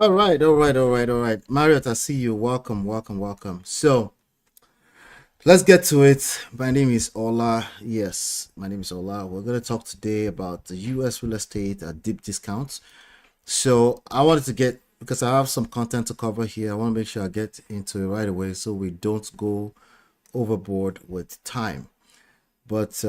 All right. Marriott, I see you. Welcome. So let's get to it. My name is Ola. Yes, my name is Ola. We're going to talk today about the US real estate at deep discounts. So I wanted to get, because I have some content to cover here, I want to make sure I get into it right away so we don't go overboard with time. But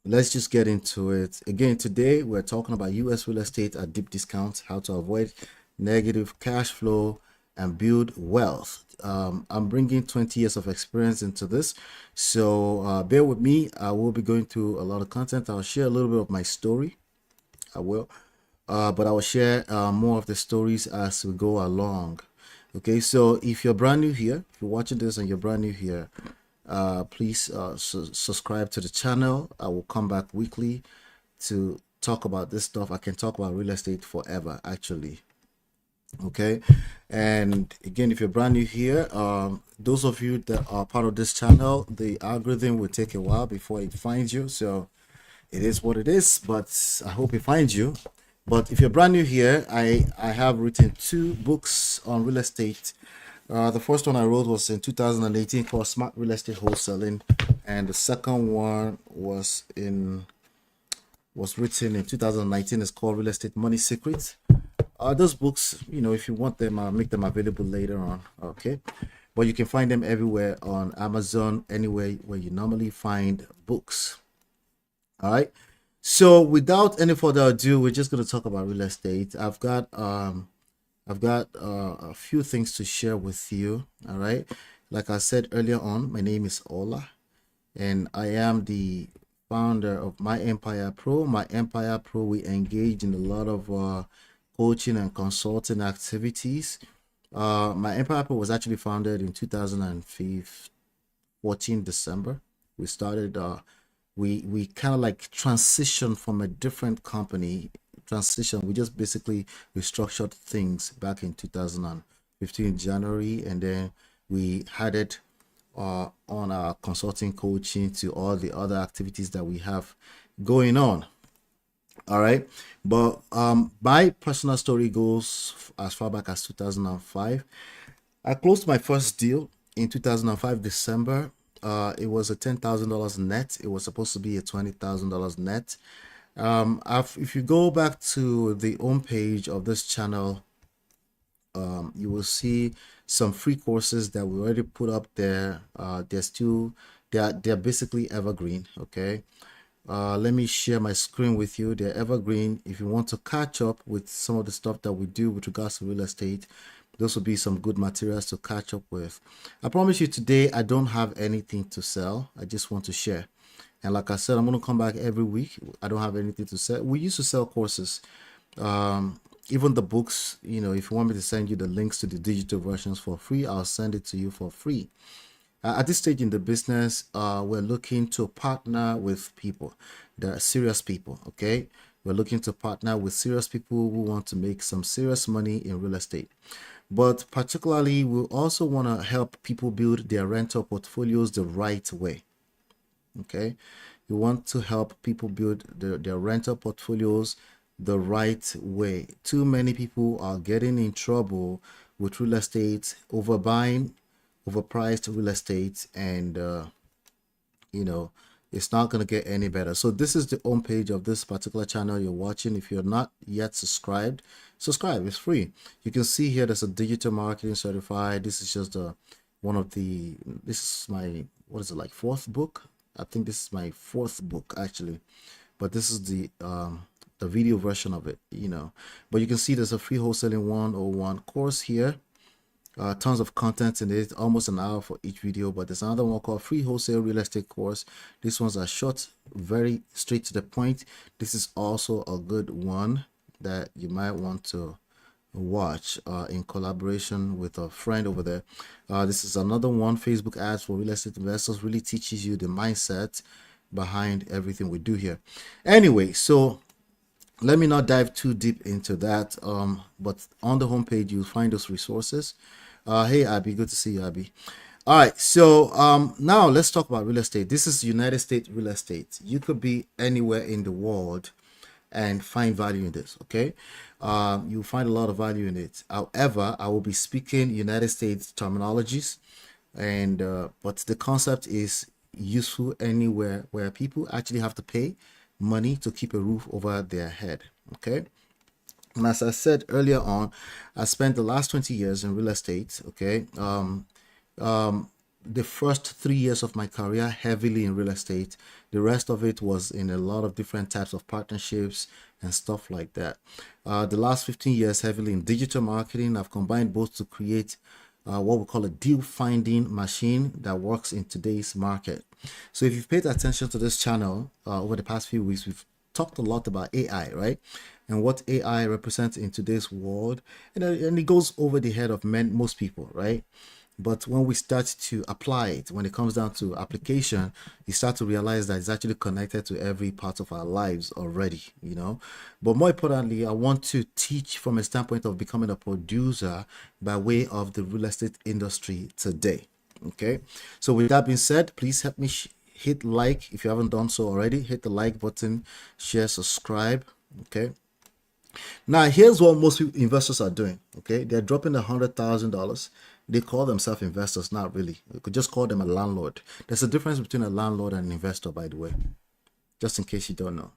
let's just get into it. Again, today we're talking about US real estate at deep discounts, how to avoid negative cash flow and build wealth. I'm bringing 20 years of experience into this, so bear with me. I will be going through a lot of content. I'll share a little bit of my story. I will, but I will share more of the stories as we go along. Okay, so if you're brand new here, if you're watching this and you're brand new here, please subscribe to the channel. I will come back weekly to talk about this stuff. I can talk about real estate forever, actually. Okay, and again, if you're brand new here, those of you that are part of this channel, the algorithm will take a while before it finds you, so it is what it is, but I hope it finds you. But if you're brand new here, I have written 2 books on real estate. The first one I wrote was in 2018 called Smart Real Estate Wholesaling, and the second one was written in 2019. It's called Real Estate Money Secrets. Those books, if you want them, I'll make them available later on. Okay, but you can find them everywhere on Amazon, anywhere where you normally find books. All right. So without any further ado, we're just going to talk about real estate. I've got a few things to share with you. All right. Like I said earlier on, my name is Ola, and I am the founder of myEmpirePRO. myEmpirePRO, we engage in a lot of coaching and consulting activities. myEmpirePRO was actually founded in 2014 December. We started. We kind of like transitioned from a different company. We just basically restructured things back in 2015 January, and then we added on our consulting coaching to all the other activities that we have going on. All right, but my personal story goes as far back as 2005. I closed my first deal in 2005 December. It was a $10,000 net. It was supposed to be a $20,000 net. If you go back to the home page of this channel, you will see some free courses that we already put up there. They're basically evergreen. Okay, let me share my screen with you. They're evergreen. If you want to catch up with some of the stuff that we do with regards to real estate, Those will be some good materials to catch up with. I promise you today, I don't have anything to sell. I just want to share. And like I said, I'm going to come back every week. I don't have anything to sell. We used to sell courses. Even the books, if you want me to send you the links to the digital versions for free, I'll send it to you for free. At this stage in the business, we're looking to partner with people that are serious people, okay? We're looking to partner with serious people who want to make some serious money in real estate. But particularly, we also want to help people build their rental portfolios the right way, okay? We want to help people build their rental portfolios the right way. Too many people are getting in trouble with real estate, overbuying, overpriced real estate, and it's not going to get any better. So this is the home page of this particular channel you're watching. If you're not yet subscribed, subscribe. It's free. You can see here there's a digital marketing certified. This is just this is my, what is it, like fourth book? I think this is my fourth book actually, but this is the video version of it, but you can see there's a free wholesaling 101 course here. Tons of content in it, almost an hour for each video. But there's another one called free wholesale real estate course. These ones are short, very straight to the point. This is also a good one that you might want to watch in collaboration with a friend over there. This is another one, Facebook ads for real estate investors. Really teaches you the mindset behind everything we do here. Anyway, so let me not dive too deep into that, but on the homepage you'll find those resources. Hey Abby, good to see you, Abby. All right, so now let's talk about real estate. This is United States real estate. You could be anywhere in the world and find value in this, okay? You'll find a lot of value in it. However, I will be speaking United States terminologies, and but the concept is useful anywhere where people actually have to pay money to keep a roof over their head, okay? And as I said earlier on, I spent the last 20 years in real estate, okay? The first 3 years of my career heavily in real estate. The rest of it was in a lot of different types of partnerships and stuff like that. The last 15 years heavily in digital marketing. I've combined both to create what we call a deal finding machine that works in today's market. So if you've paid attention to this channel over the past few weeks, we've talked a lot about AI, right? And what AI represents in today's world. And it goes over the head of most people, right? But when we start to apply it, when it comes down to application, you start to realize that it's actually connected to every part of our lives already, But more importantly, I want to teach from a standpoint of becoming a producer by way of the real estate industry today. Okay, so with that being said, please help me hit like if you haven't done so already. Hit the like button, share, subscribe. Okay, now here's what most investors are doing. Okay, they're dropping $100,000. They call themselves investors. Not really. You could just call them a landlord. There's a difference between a landlord and an investor, by the way, just in case you don't know.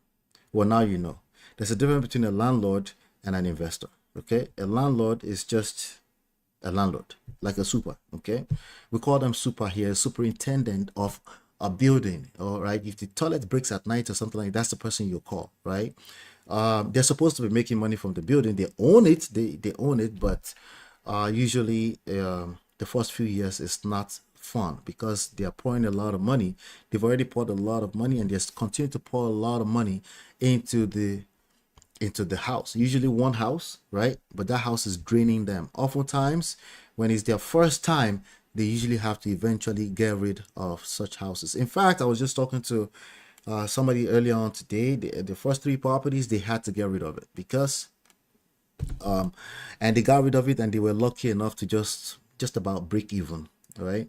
Well, now you know. There's a difference between a landlord and an investor. Okay, a landlord is just a landlord, like a super. Okay, we call them super here, superintendent of a building. All right, if the toilet breaks at night or something like that, that's the person you call, right? They're supposed to be making money from the building. They own it. They own it, but usually the first few years is not fun because they are pouring a lot of money. They've already poured a lot of money, and they continue to pour a lot of money into the house, usually one house, right? But that house is draining them. Oftentimes, when it's their first time, they usually have to eventually get rid of such houses. In fact, I was just talking to somebody earlier on today. The first 3 properties, they had to get rid of it because and they got rid of it, and they were lucky enough to just about break even, right?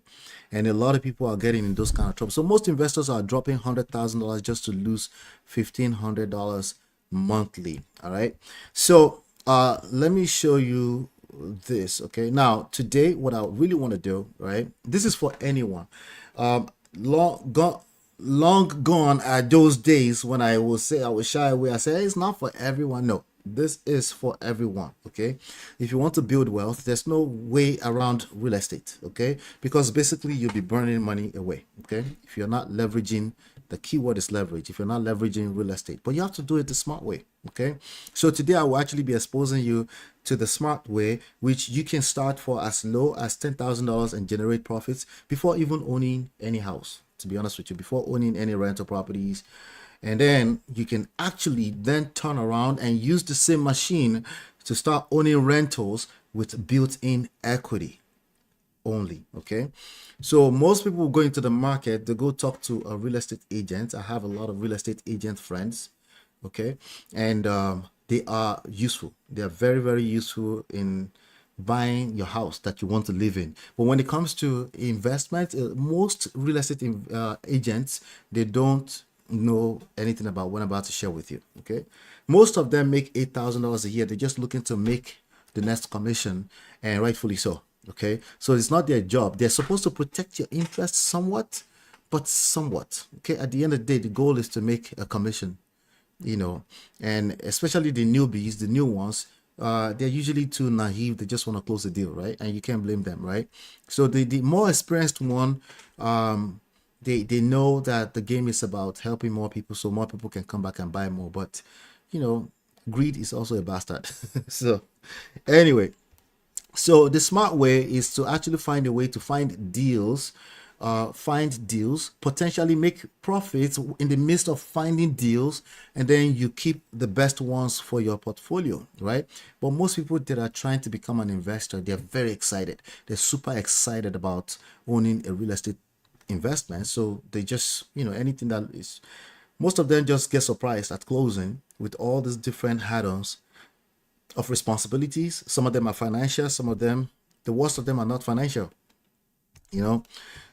And a lot of people are getting in those kind of trouble. So most investors are dropping $100,000 just to lose $1,500 monthly. All right, so let me show you this. Okay, now today what I really want to do, right, this is for anyone. Long gone are those days when I will say I will shy away. I say, hey, it's not for everyone. No, This is for everyone. Okay, if you want to build wealth, there's no way around real estate. Okay, because basically you'll be burning money away. Okay, if you're not leveraging, the keyword is leverage. If you're not leveraging real estate, but you have to do it the smart way. Okay, so today I will actually be exposing you to the smart way, which you can start for as low as $10,000 and generate profits before even owning any house. To be honest with you, before owning any rental properties, and then you can actually then turn around and use the same machine to start owning rentals with built-in equity only. Okay, so most people go into the market, they go talk to a real estate agent. I have a lot of real estate agent friends. Okay, and they are useful. They are very, very useful in buying your house that you want to live in. But when it comes to investment, most real estate agents, they don't know anything about what I'm about to share with you. Okay, most of them make $8,000 a year. They're just looking to make the next commission, and rightfully so. Okay, so it's not their job. They're supposed to protect your interests somewhat, but somewhat. Okay, at the end of the day, the goal is to make a commission, you know, and especially the newbies, the new ones, they're usually too naive. They just want to close the deal, right? And you can't blame them, right? So the more experienced one, they know that the game is about helping more people, so more people can come back and buy more. But you know, greed is also a bastard. So anyway, so the smart way is to actually find a way to find deals, potentially make profits in the midst of finding deals, and then you keep the best ones for your portfolio, right? But most people that are trying to become an investor, they're very excited. They're super excited about owning a real estate investment. So they just, anything that is, most of them just get surprised at closing with all these different add-ons of responsibilities. Some of them are financial, some of them, the worst of them, are not financial.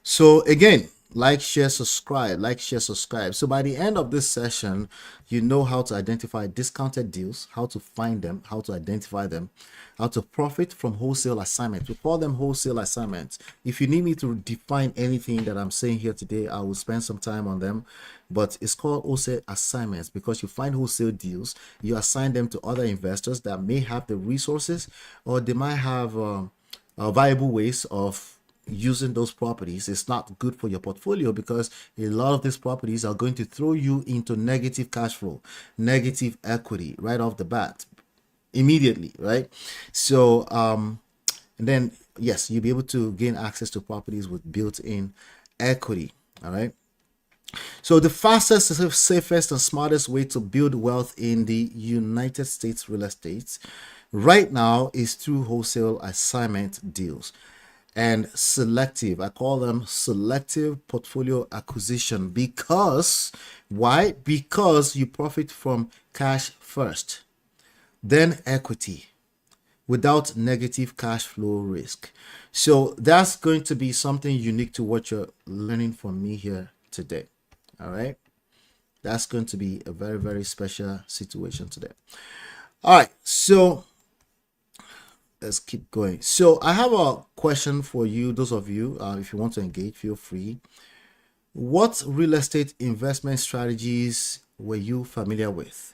So again, like, share, subscribe, like, share, subscribe. So by the end of this session, you know how to identify discounted deals, how to find them, how to identify them, how to profit from wholesale assignments. We call them wholesale assignments. If you need me to define anything that I'm saying here today, I will spend some time on them, but it's called wholesale assignments because you find wholesale deals, you assign them to other investors that may have the resources, or they might have viable ways of using those properties. It's not good for your portfolio because a lot of these properties are going to throw you into negative cash flow, negative equity right off the bat, immediately, right? So and then yes, you'll be able to gain access to properties with built-in equity. All right, so the fastest, safest, and smartest way to build wealth in the United States real estate right now is through wholesale assignment deals and selective. I call them selective portfolio acquisition. Because why? Because you profit from cash first, then equity, without negative cash flow risk. So that's going to be something unique to what you're learning from me here today. All right, that's going to be a very, very special situation today. All right, so let's keep going. So I have a question for you, those of you, if you want to engage, feel free. What real estate investment strategies were you familiar with?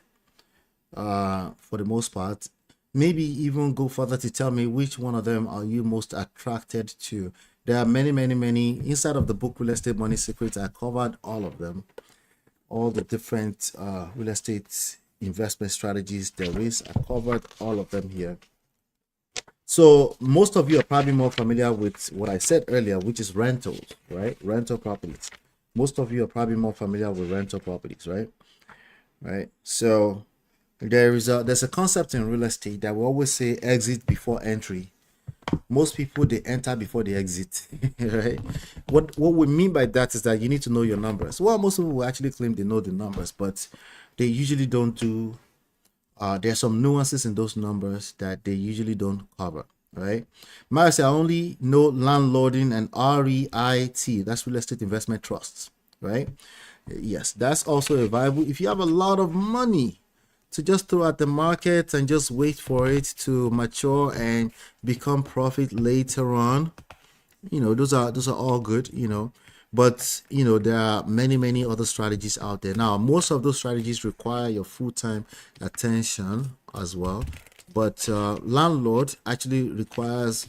For the most part, maybe even go further to tell me which one of them are you most attracted to. There are many, many, many. Inside of the book Real Estate Money Secrets, I covered all of them, all the different real estate investment strategies there is. I covered all of them here. So most of you are probably more familiar with what I said earlier, which is rentals, right? Rental properties. Most of you are probably more familiar with rental properties, right? Right. So there's a concept in real estate that we always say exit before entry. Most people, they enter before they exit, right? What we mean by that is that you need to know your numbers. Well, most people will actually claim they know the numbers, but they usually don't do. There are some nuances in those numbers that they usually don't cover, right? Might say I only know landlording and REIT, that's real estate investment trusts, right? Yes, that's also a viable. If you have a lot of money to just throw at the market and just wait for it to mature and become profit later on, those are all good, but there are many, many other strategies out there. Now most of those strategies require your full-time attention as well. But landlord actually requires,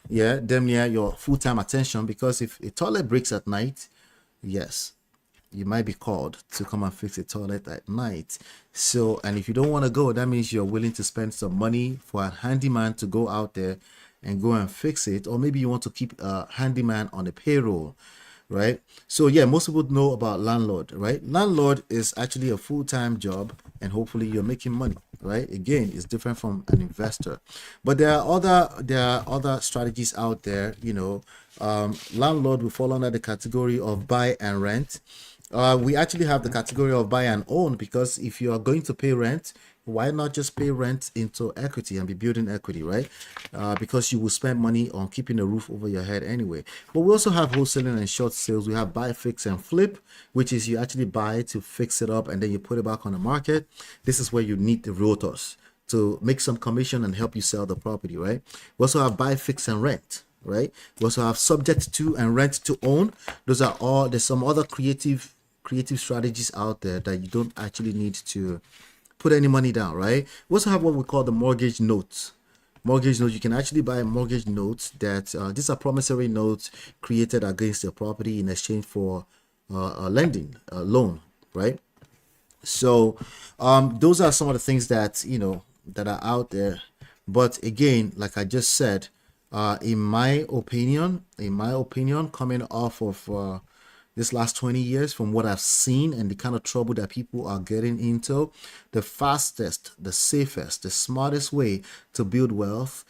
yeah, damn near your full-time attention, because if a toilet breaks at night, yes, you might be called to come and fix a toilet at night. So, and if you don't want to go, that means you're willing to spend some money for a handyman to go out there and go and fix it. Or maybe you want to keep a handyman on the payroll, right? So yeah, most people know about landlord, right? Landlord is actually a full-time job, and hopefully you're making money, right? Again, it's different from an investor. But there are other strategies out there, landlord will fall under the category of buy and rent. We actually have the category of buy and own, because if you are going to pay rent, why not just pay rent into equity and be building equity, right? Because you will spend money on keeping a roof over your head anyway. But we also have wholesaling and short sales. We have buy, fix, and flip, which is you actually buy to fix it up and then you put it back on the market. This is where you need the realtors to make some commission and help you sell the property, right? We also have buy, fix, and rent, right? We also have subject to and rent to own. Those are all. There's some other creative strategies out there that you don't actually need to put any money down, right? We also have what we call the mortgage notes. Mortgage notes, you can actually buy mortgage notes that these are promissory notes created against your property in exchange for a lending, a loan, right? So those are some of the things that that are out there. But again, like I just said, in my opinion, coming off of this last 20 years, from what I've seen and the kind of trouble that people are getting into, the fastest, the safest, the smartest way to build wealth,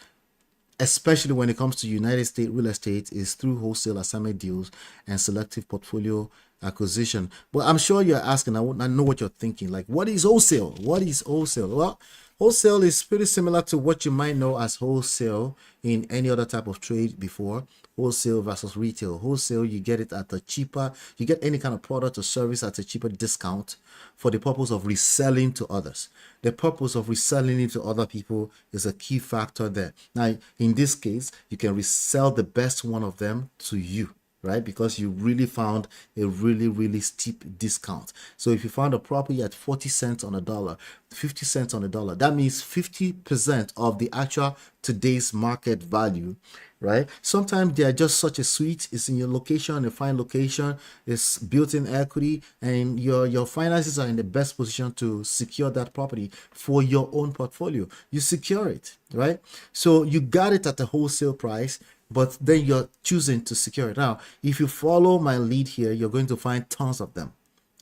especially when it comes to United States real estate, is through wholesale assignment deals and selective portfolio acquisition. But I'm sure you're asking, I know what you're thinking, like, what is wholesale? What is wholesale? Well, wholesale is pretty similar to what you might know as wholesale in any other type of trade before. Wholesale versus retail. Wholesale, you get it at a cheaper, you get any kind of product or service at a cheaper discount for the purpose of reselling to others. The purpose of reselling it to other people is a key factor there. Now, in this case, you can resell the best one of them to you, right? Because you really found a really, really steep discount. So if you found a property at 40 cents on a dollar, 50 cents on a dollar, that means 50% of the actual today's market value, right? Sometimes they are just such a sweet. It's in your location, a fine location, it's built-in equity, and your finances are in the best position to secure that property for your own portfolio. You secure it, right? So you got it at the wholesale price, but then you're choosing to secure it. Now, if you follow my lead here, you're going to find tons of them.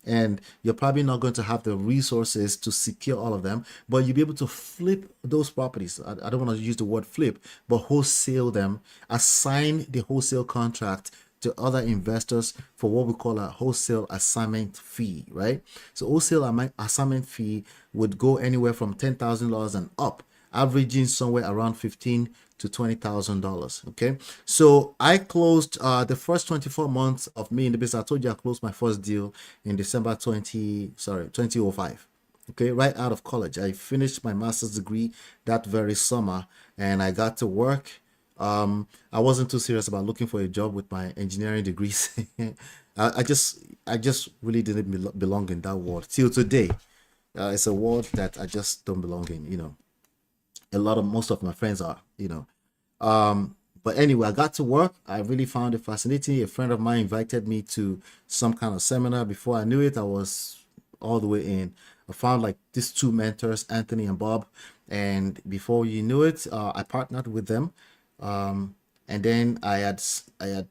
And you're probably not going to have the resources to secure all of them, but you'll be able to flip those properties. I don't want to use the word flip, but wholesale them, assign the wholesale contract to other investors for what we call a wholesale assignment fee, right? So wholesale assignment fee would go anywhere from $10,000 and up, averaging somewhere around $15,000 to $20,000. Okay, so I closed the first 24 months of me in the business. I told you I closed my first deal in December 2005. Okay, right out of college, I finished my master's degree that very summer, and I got to work. I wasn't too serious about looking for a job with my engineering degrees. I just really didn't belong in that world till today. It's a world that I just don't belong in. Most of my friends are. But anyway, I got to work. I really found it fascinating. A friend of mine invited me to some kind of seminar. Before I knew it, I was all the way in. I found like these two mentors, Anthony and Bob, and before you knew it, I partnered with them. And then I had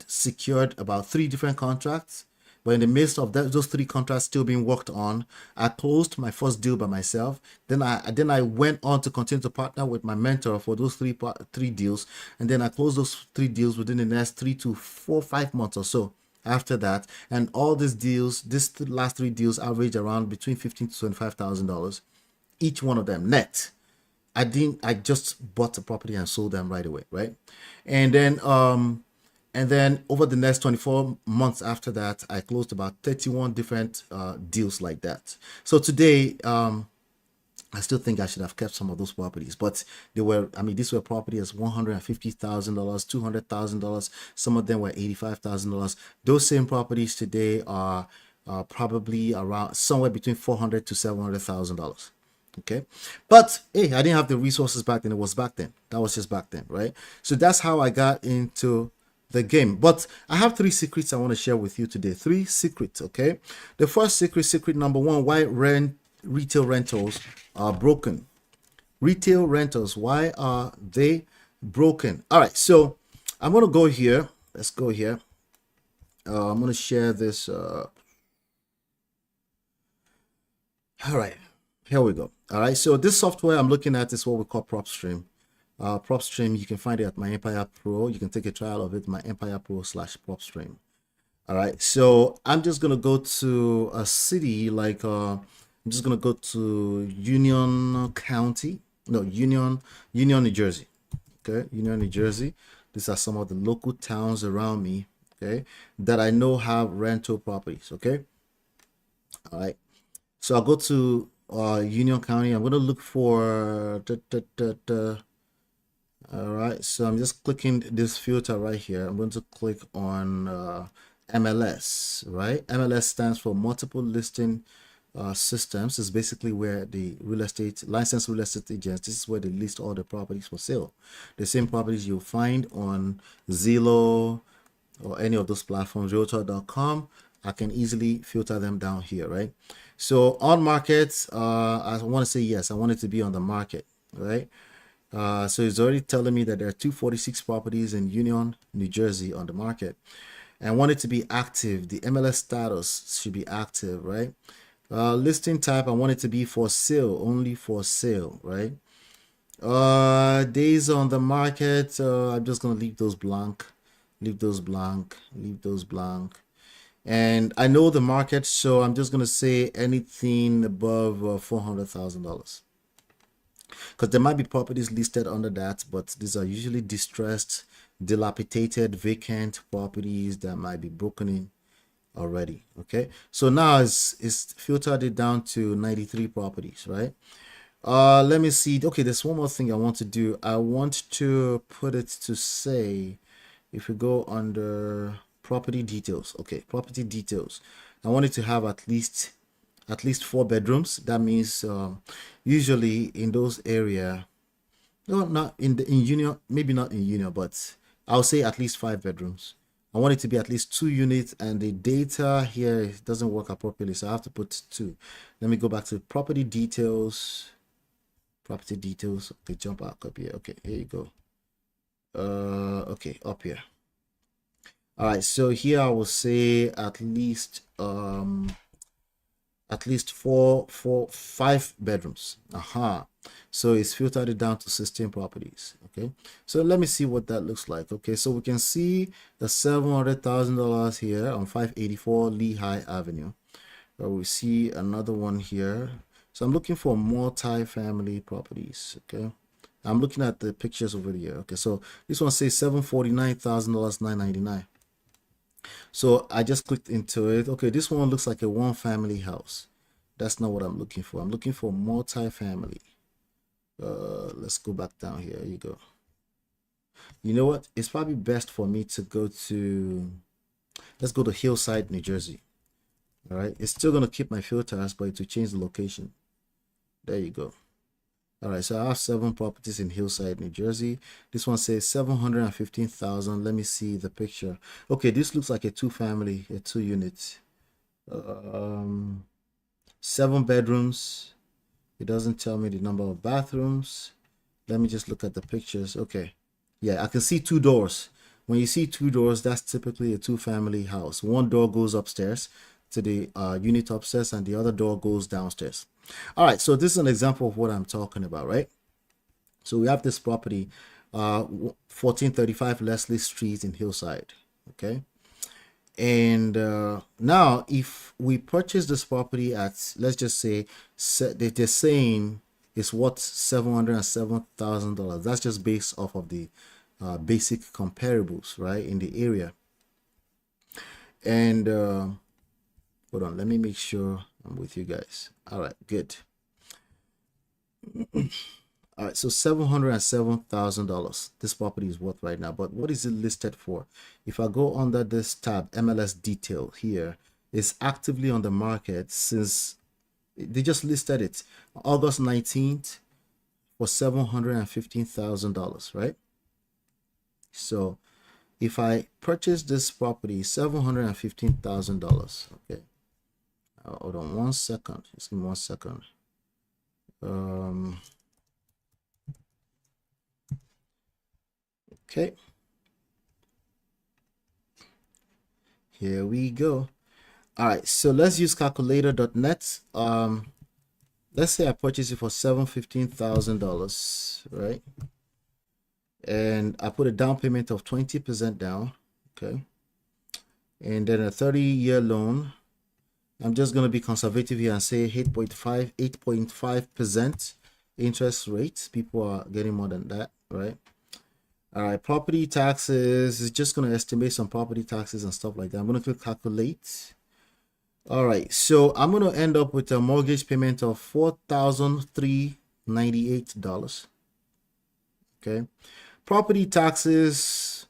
secured about three different contracts. But in the midst of those three contracts still being worked on, I closed my first deal by myself. Then I went on to continue to partner with my mentor for those three deals, and then I closed those three deals within the next 3 to 4, 5 months or so after that. And all these deals, last three deals, average around between $15,000 to $25,000 each one of them net. I just bought the property and sold them right away, right? And then over the next 24 months after that, I closed about 31 different deals like that. So today, I still think I should have kept some of those properties, but these were properties $150,000, $200,000. Some of them were $85,000. Those same properties today are probably around somewhere between $400,000 to $700,000. Okay, but hey, I didn't have the resources back then. It was back then. That was just back then, right? So that's how I got into the game. But I have three secrets I want to share with you today. Three secrets. Okay, the first secret number one: why retail rentals are broken. Retail rentals, why are they broken? All right, so I'm gonna go here. Let's go here. I'm gonna share this. All right, here we go. All right, so this software I'm looking at is what we call PropStream. PropStream, you can find it at myEmpirePRO. You can take a trial of it, myEmpirePRO/PropStream. All right, so I'm just gonna go to a city like I'm just gonna go to Union County, no Union, New Jersey. Okay, Union, New Jersey. These are some of the local towns around me. Okay, that I know have rental properties. Okay, all right. So I'll go to Union County. I'm gonna look for all right, so I'm just clicking this filter right here. I'm going to click on MLS, right? MLS stands for multiple listing systems. Is basically where the licensed real estate agents, this is where they list all the properties for sale. The same properties you'll find on Zillow or any of those platforms, realtor.com. I can easily filter them down here, right? So on market, I want to say yes, I want it to be on the market, right? So it's already telling me that there are 246 properties in Union, New Jersey on the market. And I want it to be active. The MLS status should be active, right? Listing type, I want it to be for sale, only for sale, right? Days on the market, I'm just going to leave those blank, leave those blank, leave those blank. And I know the market, so I'm just going to say anything above $400,000. Because there might be properties listed under that, but these are usually distressed, dilapidated, vacant properties that might be broken in already. Okay, so now it's filtered it down to 93 properties, right? Let me see. Okay, there's one more thing I want to do. I want to put it to say, if we go under property details, okay, property details, I want it to have at least 4 bedrooms. That means usually in those area, no, not in Union, maybe not in Union, but I'll say at least 5 bedrooms. I want it to be at least 2 units, and the data here doesn't work appropriately, so I have to put 2. Let me go back to property details. Property details. Okay, jump back up here. Okay, here you go. Okay, up here. All right, so here I will say at least 5 bedrooms. Aha. So it's filtered it down to 16 properties. Okay, so let me see what that looks like. Okay, so we can see the $700,000 here on 584 Lehigh Avenue. We see another one here. So I'm looking for multi-family properties. Okay, I'm looking at the pictures over here. Okay, so this one says $749,000, $999. So I just clicked into it. Okay, this one looks like a one-family house. That's not what I'm looking for. I'm looking for multi-family. Let's go back down here. Here you go. You know what? It's probably best for me to go to, let's go to Hillside, New Jersey. All right, it's still gonna keep my filters, but it will change the location. There you go. All right, so I have 7 properties in Hillside, New Jersey. This one says 715,000. Let me see the picture. Okay, this looks like a 2-family, a 2-unit. 7 bedrooms. It doesn't tell me the number of bathrooms. Let me just look at the pictures. Okay, yeah, I can see 2 doors. When you see 2 doors, that's typically a 2-family house. One door goes upstairs to the unit upstairs, and the other door goes downstairs. All right, so this is an example of what I'm talking about, right? So we have this property, 1435 Leslie Street in Hillside. Okay, and now if we purchase this property at, let's just say, they're saying it's worth $707,000. That's just based off of the basic comparables, right, in the area. And hold on, let me make sure I'm with you guys. All right, good. All right, so $707,000 this property is worth right now, but what is it listed for? If I go under this tab, MLS detail here, it's actively on the market since They just listed it August 19th for $715,000, right? So if I purchase this property, $715,000, okay. Hold on 1 second. Just give me 1 second. Okay. Here we go. All right, so let's use calculator.net. Let's say I purchase it for $715,000, right? And I put a down payment of 20% down, okay? And then a 30-year loan. I'm just going to be conservative here and say 8.5% interest rate. People are getting more than that, right? All right, property taxes is just going to estimate some property taxes and stuff like that. I'm going to click calculate. All right, so I'm going to end up with a mortgage payment of $4,398. Okay, property taxes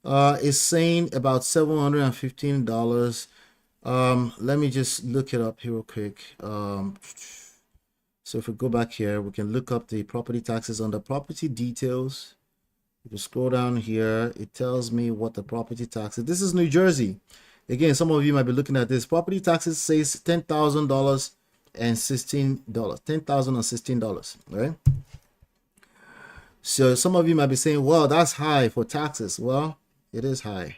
is saying about $715. Let me just look it up here real quick. So if we go back here, we can look up the property taxes under property details. If you scroll down here, it tells me what the property tax is. This is New Jersey. Again, some of you might be looking at this. Property taxes says $10,000 and $16. $10,016, right? So some of you might be saying, well, that's high for taxes. Well, it is high.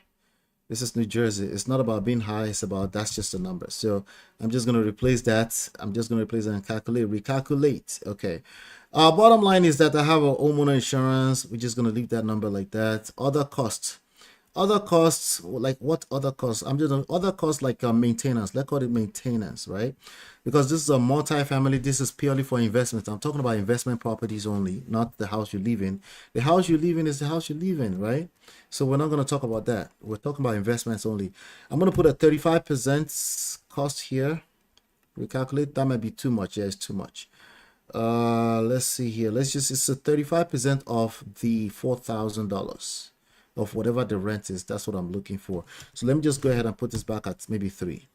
This is New Jersey. It's not about being high. It's about that's just a number. So I'm just going to replace that. I'm just going to replace that and recalculate. Okay. Bottom line is that I have a homeowner insurance. We're just going to leave that number like that. Other costs, like what other costs? I'm just other costs like maintenance. Let's call it maintenance, right? Because this is a multi-family. This is purely for investment. I'm talking about investment properties only, not the house you live in. The house you live in is the house you live in, right? So we're not going to talk about that. We're talking about investments only. I'm going to put a 35% cost here. Recalculate. That might be too much. Yeah, it's too much. Let's see here. It's a 35% of the $4,000 of whatever the rent is. That's what I'm looking for. So let me just go ahead and put this back at maybe 3.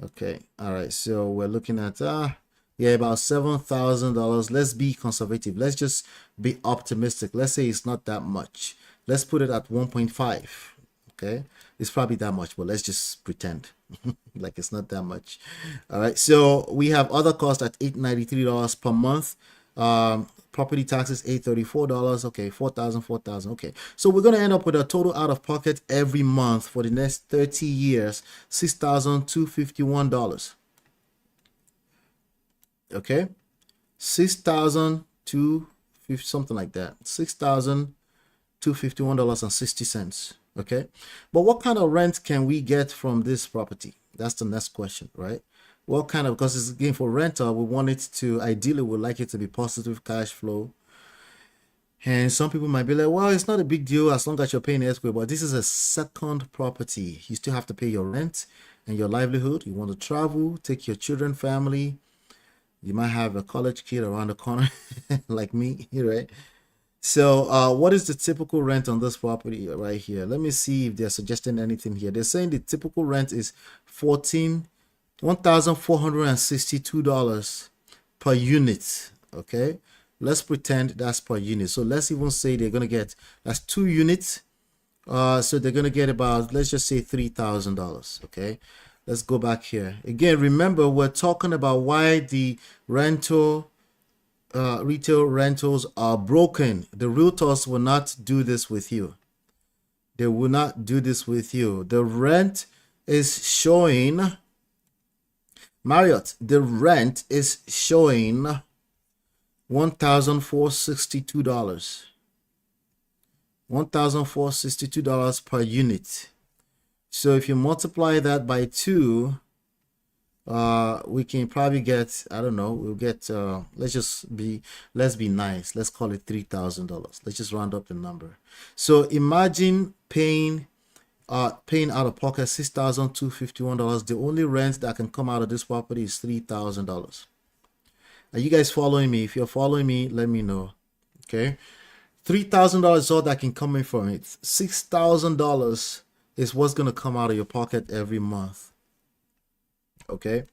Okay. All right. So we're looking at yeah, about $7,000. Let's be conservative. Let's just be optimistic. Let's say it's not that much. Let's put it at 1.5. Okay. It's probably that much, but let's just pretend like it's not that much. All right. So we have other costs at $893 per month. Property taxes $834. Okay, 4,000. Okay, so we're gonna end up with a total out of pocket every month for the next 30 years, $6,251. Okay, 6,250, something like that. $6,251.60. Okay, but what kind of rent can we get from this property? That's the next question, right? What kind of, because it's again for rental, we want it to, ideally we'd like it to be positive cash flow. And some people might be like, well, it's not a big deal as long as you're paying escrow, but this is a second property. You still have to pay your rent and your livelihood. You want to travel, take your children, family. You might have a college kid around the corner like me, right? So what is the typical rent on this property right here? Let me see if they're suggesting anything here. They're saying the typical rent is $1,462 per unit. Okay, let's pretend that's per unit. So let's even say they're gonna get, that's 2 units. So they're gonna get about, let's just say $3,000. Okay, let's go back here again. Remember, we're talking about why the retail rentals are broken. The realtors will not do this with you. They will not do this with you. The rent is showing, Marriott, the rent is showing $1,462. $1,462 per unit. So if you multiply that by 2, we can probably get, I don't know, we'll get let's be nice, let's call it $3,000. Let's just round up the number. So imagine paying out of pocket $6,251. The only rent that can come out of this property is $3,000. Are you guys following me? If you're following me, let me know. Okay, $3,000 is all that can come in from it. $6,000 is what's going to come out of your pocket every month. Okay,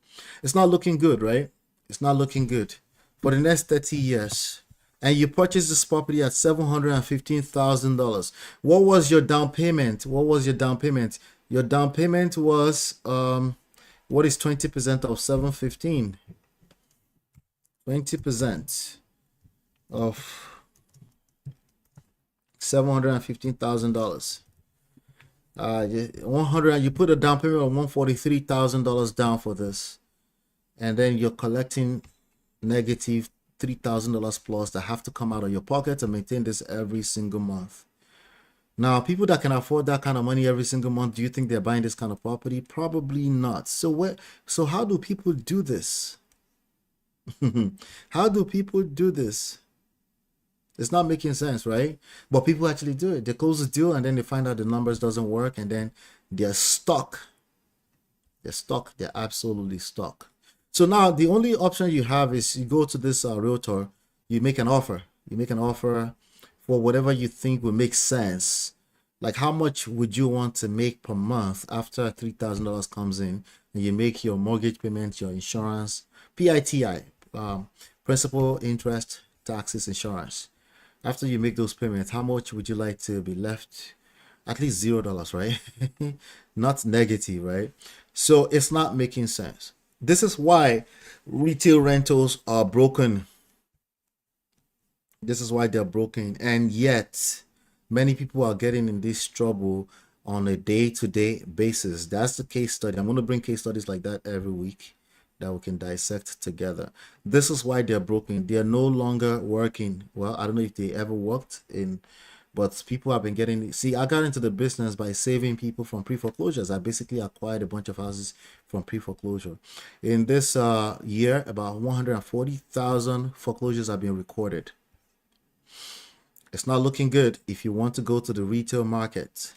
it's not looking good, right? It's not looking good for the next 30 years. And you purchased this property at $715,000. What was your down payment? What was your down payment? Your down payment was what is 20% of 715? 20% of $715,000. 100. You put a down payment of $143,000 down for this, and then you're collecting negative $3,000 plus that have to come out of your pocket to maintain this every single month. Now, people that can afford that kind of money every single month, do you think they're buying this kind of property? Probably not. So how do people do this? How do people do this? It's not making sense, right? But people actually do it. They close the deal and then they find out the numbers doesn't work, and then they're stuck. They're stuck. They're absolutely stuck. So now the only option you have is you go to this realtor, you make an offer. You make an offer for whatever you think will make sense. Like, how much would you want to make per month after $3,000 comes in, and you make your mortgage payment, your insurance, PITI, principal, interest, taxes, insurance. After you make those payments, how much would you like to be left? At least $0, right? Not negative, right? So it's not making sense. This is why retail rentals are broken. This is why they're broken. And yet, many people are getting in this trouble on a day-to-day basis. That's the case study. I'm going to bring case studies like that every week that we can dissect together. This is why they're broken. They are no longer working. Well, I don't know if they ever worked in, but people have been getting. See, I got into the business by saving people from pre-foreclosures. I basically acquired a bunch of houses from pre-foreclosure. In this year, about 140,000 foreclosures have been recorded. It's not looking good if you want to go to the retail market.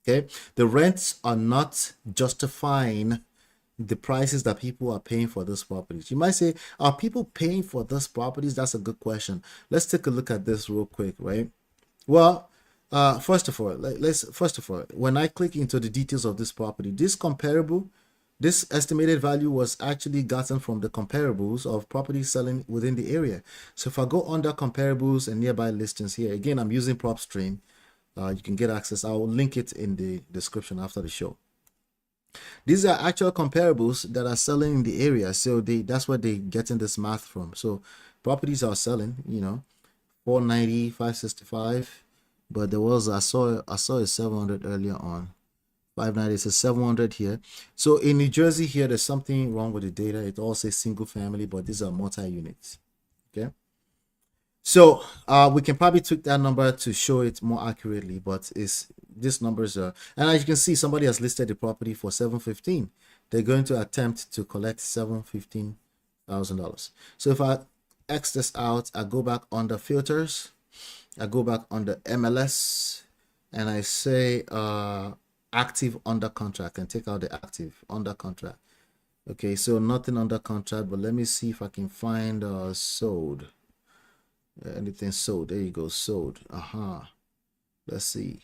Okay, the rents are not justifying the prices that people are paying for these properties. You might say, are people paying for these properties? That's a good question. Let's take a look at this real quick, right? Well, first of all, when I click into the details of this property, this estimated value was actually gotten from the comparables of properties selling within the area. So if I go under comparables and nearby listings here, again, I'm using PropStream. You can get access. I'll link it in the description after the show. These are actual comparables that are selling in the area. So that's where they getting this math from. So properties are selling, 490, 565, but there was, I saw a 700 earlier on. 590, it's a 700 here. So in New Jersey here, there's something wrong with the data. It all says single family, but these are multi-units. Okay. So we can probably tweak that number to show it more accurately, but these numbers are, and as you can see, somebody has listed the property for $715,000. They're going to attempt to collect $715,000. So if I X this out, I go back under filters, I go back under MLS, and I say active under contract, and take out the active under contract. Okay, so nothing under contract, but let me see if I can find sold. Anything sold. There you go, sold. Let's see.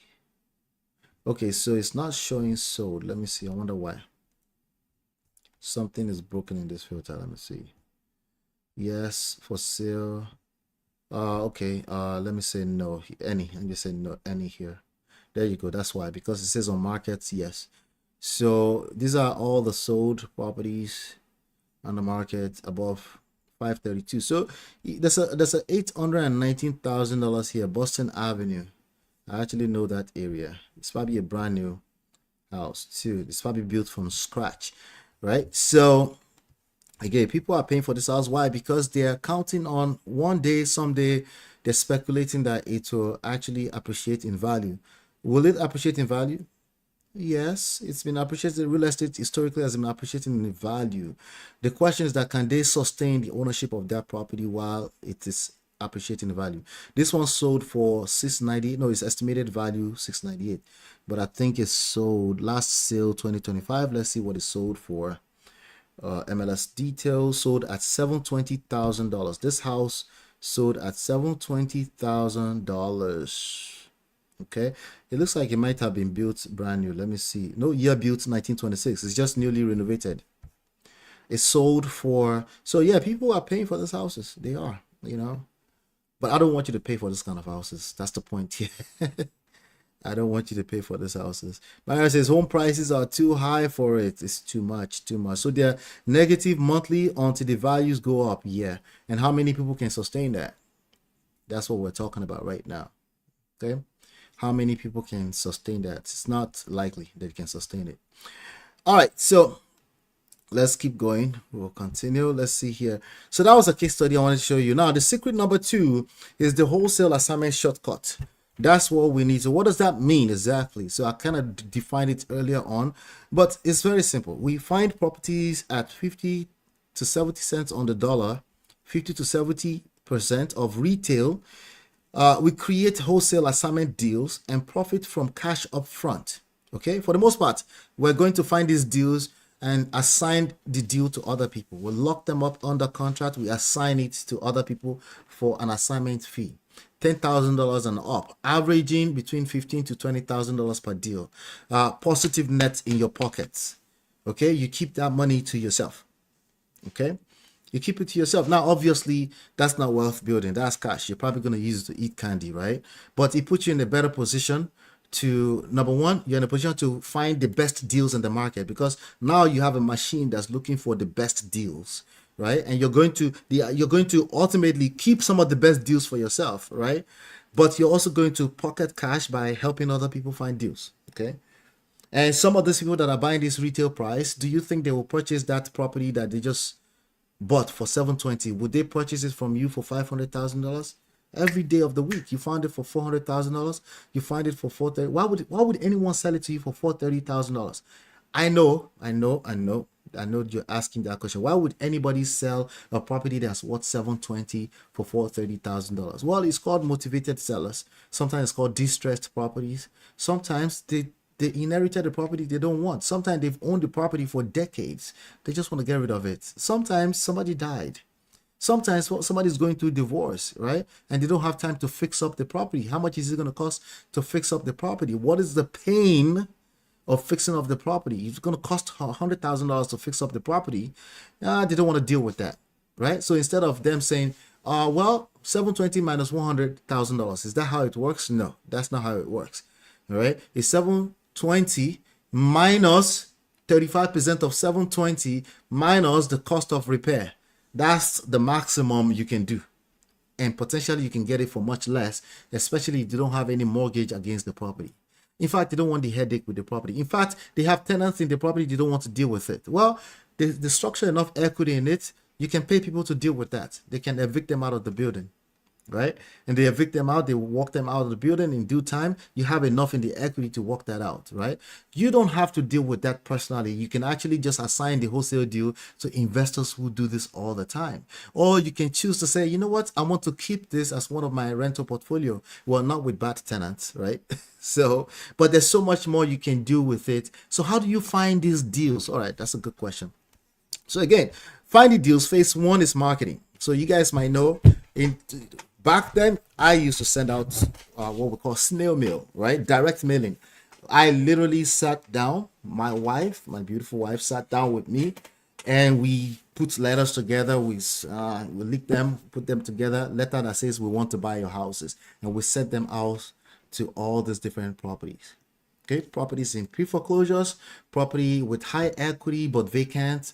Okay, so it's not showing sold. Let me see. I wonder why. Something is broken in this filter. Let me see. Yes, for sale. Okay, let me say no. Any. I'm just saying no, any here. There you go. That's why, because it says on markets. Yes. So these are all the sold properties on the market above 532. So there's a $819,000 here, Boston Avenue. I actually know that area. It's probably a brand new house too. It's probably built from scratch, right? So again, people are paying for this house. Why? Because they're counting on one day, someday, they're speculating that it will actually appreciate in value. Will it appreciate in value? Yes, it's been appreciated. Real estate historically has been appreciating in value. The question is that can they sustain the ownership of that property while it is appreciating in value? This one sold for 690. No, it's estimated value 698, but I think it's sold last sale 2025. Let's see what it sold for. MLS details, sold at $720,000. This house sold at $720,000. Okay, it looks like it might have been built brand new. Let me see. No, year built 1926. It's just newly renovated. It's sold for, so yeah, people are paying for these houses. They are, but I don't want you to pay for this kind of houses. That's the point here. I don't want you to pay for these houses. My guy says home prices are too high for it. It's too much, too much. So they're negative monthly until the values go up. Yeah. And how many people can sustain that? That's what we're talking about right now. Okay. How many people can sustain that? It's not likely that you can sustain it. All right. So let's keep going. We'll continue. Let's see here. So that was a case study I wanted to show you. Now, the secret number 2 is the wholesale assignment shortcut. That's what we need. So what does that mean exactly? So I kind of defined it earlier on, but it's very simple. We find properties at 50 to 70 cents on the dollar, 50 to 70% of retail. We create wholesale assignment deals and profit from cash up front. Okay, for the most part, we're going to find these deals and assign the deal to other people. We'll lock them up under contract. We assign it to other people for an assignment fee. $10,000 and up, averaging between $15,000 to $20,000 per deal. Positive net in your pockets. Okay, you keep that money to yourself. Okay, you keep it to yourself. Now, obviously, that's not wealth building. That's cash. You're probably going to use it to eat candy, right? But it puts you in a better position to, number one, you're in a position to find the best deals in the market, because now you have a machine that's looking for the best deals, right? And you're going to ultimately keep some of the best deals for yourself, right? But you're also going to pocket cash by helping other people find deals. Okay. And some of these people that are buying this retail price, do you think they will purchase that property that they just bought for $720? Would they purchase it from you for $500,000? Every day of the week, you found it for $400,000. You find it for $430,000. Why would anyone sell it to you for $430,000? I know you're asking that question. Why would anybody sell a property that's worth $720 for $430,000? Well, it's called motivated sellers. Sometimes it's called distressed properties. Sometimes they inherited a property they don't want. Sometimes they've owned the property for decades. They just want to get rid of it. Sometimes somebody died. Sometimes somebody's going through divorce, right? And they don't have time to fix up the property. How much is it going to cost to fix up the property? What is the pain of fixing up the property? It's going to cost $100,000 to fix up the property. They don't want to deal with that, right? So instead of them saying, well, $720 minus $100,000, is that how it works? No, that's not how it works. All right, it's $720 minus 35% of $720 minus the cost of repair. That's the maximum you can do, and potentially you can get it for much less, especially if you don't have any mortgage against the property. In fact, they don't want the headache with the property. In fact, they have tenants in the property, they don't want to deal with it. Well, the structure enough equity in it, you can pay people to deal with that. They can evict them out of the building, right? And they evict them out, they walk them out of the building in due time. You have enough in the equity to work that out, right? You don't have to deal with that personally. You can actually just assign the wholesale deal to investors who do this all the time. Or you can choose to say, you know what, I want to keep this as one of my rental portfolio. Well, not with bad tenants, right? So, but there's so much more you can do with it. So how do you find these deals? All right, that's a good question. So again, finding deals, phase 1 is marketing. So you guys might know, back then, I used to send out what we call snail mail, right? Direct mailing. I literally sat down, my beautiful wife sat down with me, and we put letters together. We leaked them, put them together, letter that says we want to buy your houses. And we sent them out to all these different properties. Okay, properties in pre-foreclosures, property with high equity but vacant.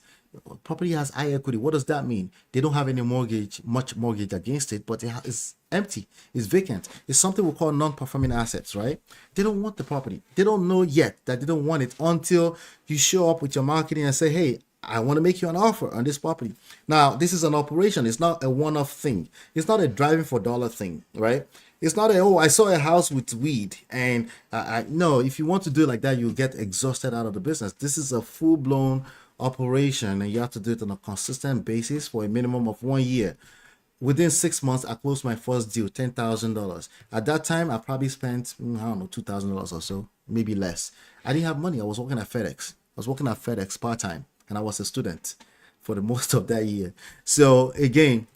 Property has high equity. What does that mean? They don't have any much mortgage against it, but it's empty, it's vacant. It's something we call non-performing assets, right? They don't want the property. They don't know yet that they don't want it until you show up with your marketing and say, hey, I want to make you an offer on this property. Now, this is an operation. It's not a one-off thing. It's not a driving for dollar thing, right? It's not I saw a house with weed, and no, if you want to do it like that, you'll get exhausted out of the business. This is a full-blown operation, and you have to do it on a consistent basis for a minimum of 1 year. Within 6 months, I closed my first deal, $10,000. At that time, I probably spent, I don't know, $2,000 or so, maybe less. I didn't have money. I was working at FedEx. part-time, and I was a student for the most of that year. So again,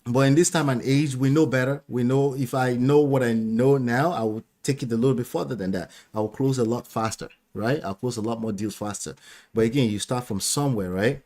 but in this time and age, we know better. We know, if I know what I know now, I will take it a little bit further than that. I will close a lot faster, right? I'll close a lot more deals faster. But again, you start from somewhere, right?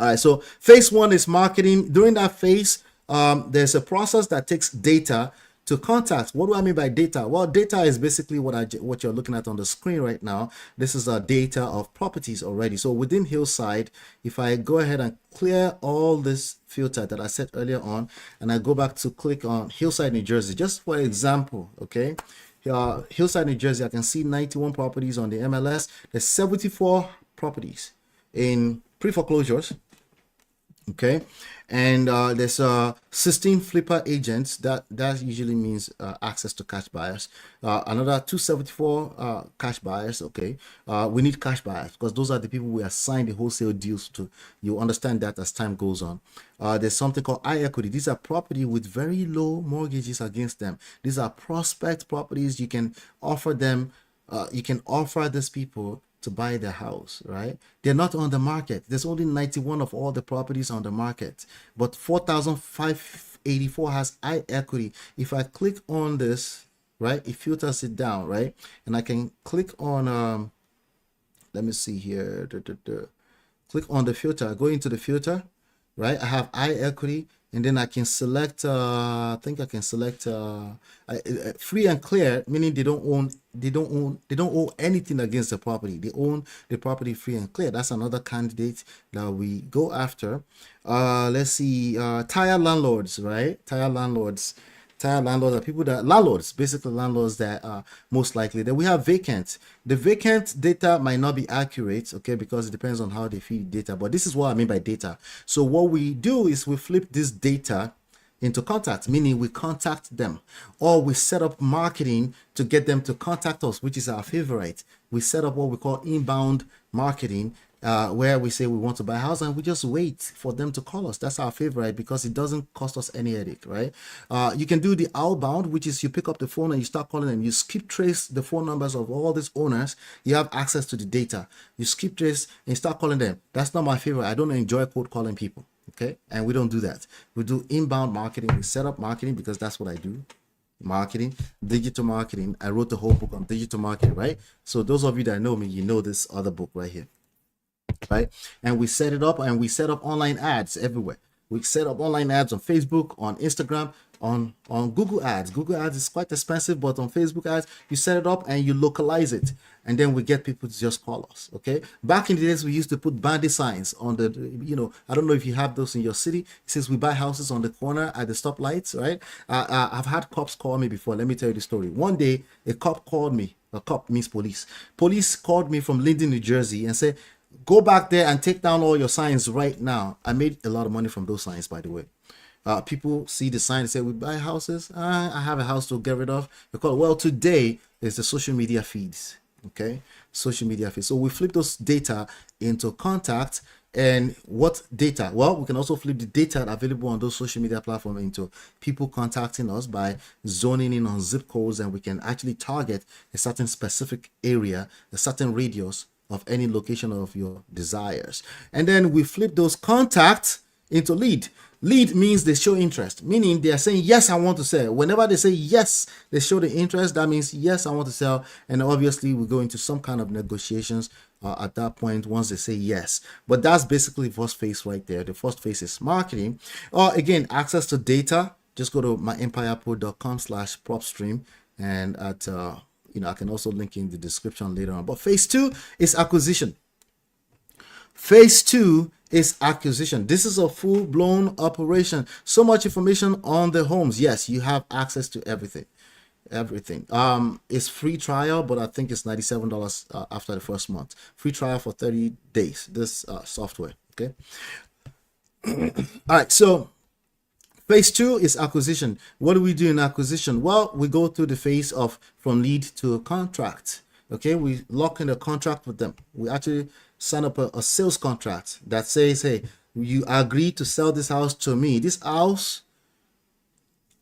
All right, so phase one is marketing. During that phase, there's a process that takes data to contact. What do I mean by data? Well, data is basically what you're looking at on the screen right now. This is a data of properties already. So within Hillside, if I go ahead and clear all this filter that I set earlier on, and I go back to click on Hillside, New Jersey, just for example, okay? Hillside, New Jersey, I can see 91 properties on the MLS. There's 74 properties in pre-foreclosures. Okay, and there's 16 flipper agents. That usually means access to cash buyers. Another 274 cash buyers. Okay, we need cash buyers because those are the people we assign the wholesale deals to. You understand that as time goes on. There's something called high equity. These are property with very low mortgages against them. These are prospect properties. You can offer them. You can offer these people to buy their house, right? They're not on the market. There's only 91 of all the properties on the market, but 4,584 has high equity. If I click on this, right, it filters it down, right? And I can click on, let me see here, click on the filter, go into the filter, right? I have high equity, and then I can select, I think I can select free and clear, meaning they don't own anything against the property. They own the property free and clear. That's another candidate that we go after. Let's see, tire landlords, right? Tire landlords are people that basically landlords that are most likely. Then we have vacant. The vacant data might not be accurate, okay, because it depends on how they feed data, but this is what I mean by data. So what we do is we flip this data into contact, meaning we contact them, or we set up marketing to get them to contact us, which is our favorite. We set up what we call inbound marketing, where we say we want to buy a house and we just wait for them to call us. That's our favorite because it doesn't cost us any headache, right? You can do the outbound, which is you pick up the phone and you start calling them. You skip trace the phone numbers of all these owners. You have access to the data. You skip trace and you start calling them. That's not my favorite. I don't enjoy cold calling people, okay? And we don't do that. We do inbound marketing. We set up marketing because that's what I do. Marketing, digital marketing. I wrote the whole book on digital marketing, right? So those of you that know me, you know this other book right here, right? And we set it up, and we set up online ads everywhere. We set up online ads on Facebook, on Instagram, on Google ads. Google ads is quite expensive, but on Facebook ads, you set it up and you localize it, and then we get people to just call us. Okay, back in the days we used to put bandit signs on the, I don't know if you have those in your city. It says we buy houses on the corner at the stoplights, right? I've had cops call me before. Let me tell you the story. One day a cop called me. A cop means police called me from Linden, New Jersey, and said, go back there and take down all your signs right now. I made a lot of money from those signs, by the way. People see the sign and say, we buy houses. I have a house to get rid of. Because, well, today is the social media feeds. Okay, social media feeds. So we flip those data into contact. And what data? Well, we can also flip the data available on those social media platforms into people contacting us by zoning in on zip codes, and we can actually target a certain specific area, a certain radius of any location of your desires. And then we flip those contacts into lead. Lead means they show interest, meaning they are saying, yes, I want to sell. Whenever they say yes, they show the interest. That means, yes, I want to sell. And obviously we go into some kind of negotiations at that point once they say yes. But that's basically the first phase right there. The first phase is marketing. Again, access to data. Just go to myEmpirePRO.com/propstream, and at I can also link in the description later on. But phase two is acquisition. Phase two is acquisition. This is a full-blown operation. So much information on the homes. Yes, you have access to everything. It's free trial, but I think it's $97 after the first month. Free trial for 30 days. This software. Okay. All right. So phase two is acquisition. What do we do in acquisition? Well, we go through the phase of from lead to contract. Okay, we lock in a contract with them. We actually sign up a sales contract that says, hey, you agree to sell this house to me. This house,